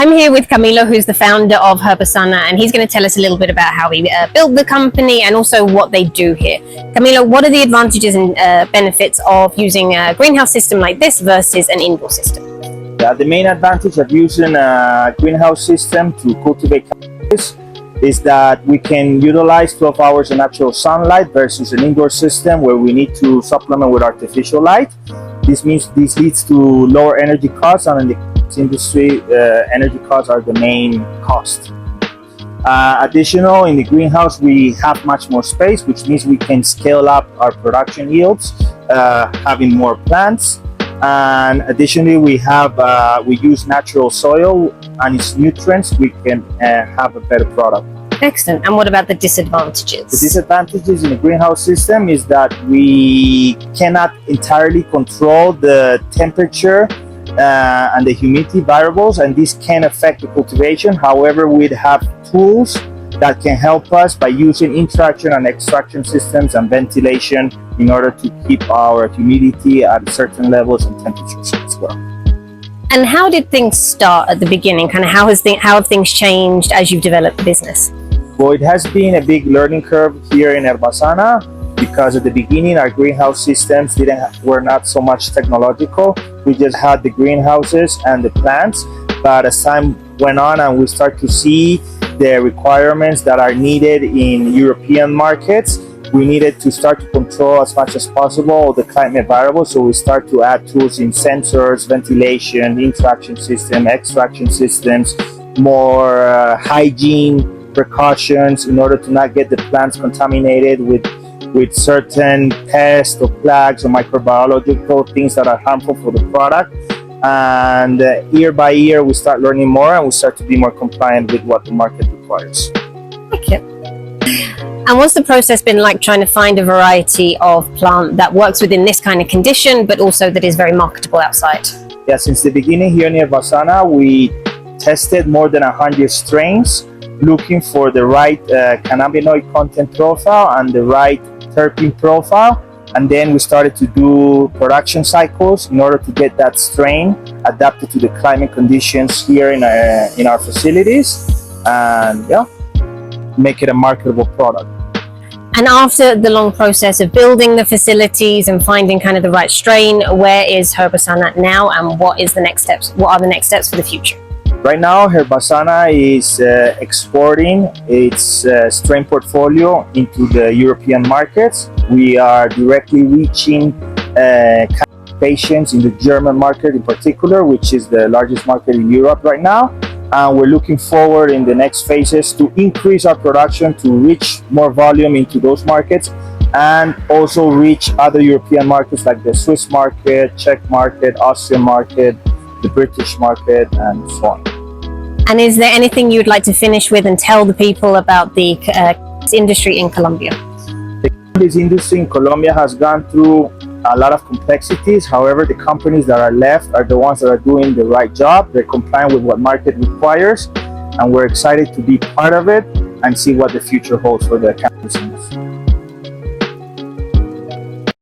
I'm here with Camilo, who's the founder of Herbasana, and he's going to tell us a little bit about how we built the company and also what they do here. Camilo, what are the advantages and benefits of using a greenhouse system like this versus an indoor system? Yeah, the main advantage of using a greenhouse system to cultivate cannabis is that we can utilize 12 hours of natural sunlight versus an indoor system where we need to supplement with artificial light. This leads to lower energy costs, and in the industry, energy costs are the main cost. Additional, in the greenhouse we have much more space, which means we can scale up our production yields, having more plants. And additionally, we use natural soil and its nutrients. We can have a better product. Excellent. And what about the disadvantages? The disadvantages in the greenhouse system is that we cannot entirely control the temperature and the humidity variables, and this can affect the cultivation. However, we'd have tools that can help us by using intraction and extraction systems and ventilation in order to keep our humidity at certain levels and temperatures as well. And how did things start at the beginning? Kind of how have things changed as you've developed the business? Well, it has been a big learning curve here in Herbasana, because at the beginning our greenhouse systems were not so much technological. We just had the greenhouses and the plants, but as time went on and we start to see the requirements that are needed in European markets, we needed to start to control as much as possible all the climate variables. So we start to add tools in sensors, ventilation, interaction system, extraction systems, more hygiene precautions in order to not get the plants contaminated with certain pests or plagues or microbiological things that are harmful for the product. And year by year we start learning more and we start to be more compliant with what the market requires. Okay. And what's the process been like trying to find a variety of plant that works within this kind of condition but also that is very marketable outside? Yeah, since the beginning here in Herbasana we tested more than 100 strains looking for the right cannabinoid content profile and the right terpene profile, and then we started to do production cycles in order to get that strain adapted to the climate conditions here in our facilities, and yeah, make it a marketable product. And after the long process of building the facilities and finding kind of the right strain, where is Herbasana now, and what are the next steps for the future? Right now, Herbasana is exporting its strain portfolio into the European markets. We are directly reaching patients in the German market in particular, which is the largest market in Europe right now. And we're looking forward in the next phases to increase our production to reach more volume into those markets and also reach other European markets like the Swiss market, Czech market, Austrian market, the British market, and so on. And is there anything you'd like to finish with and tell the people about the industry in Colombia? The cannabis industry in Colombia has gone through a lot of complexities. However, the companies that are left are the ones that are doing the right job. They're complying with what market requires, and we're excited to be part of it and see what the future holds for the cannabis industry.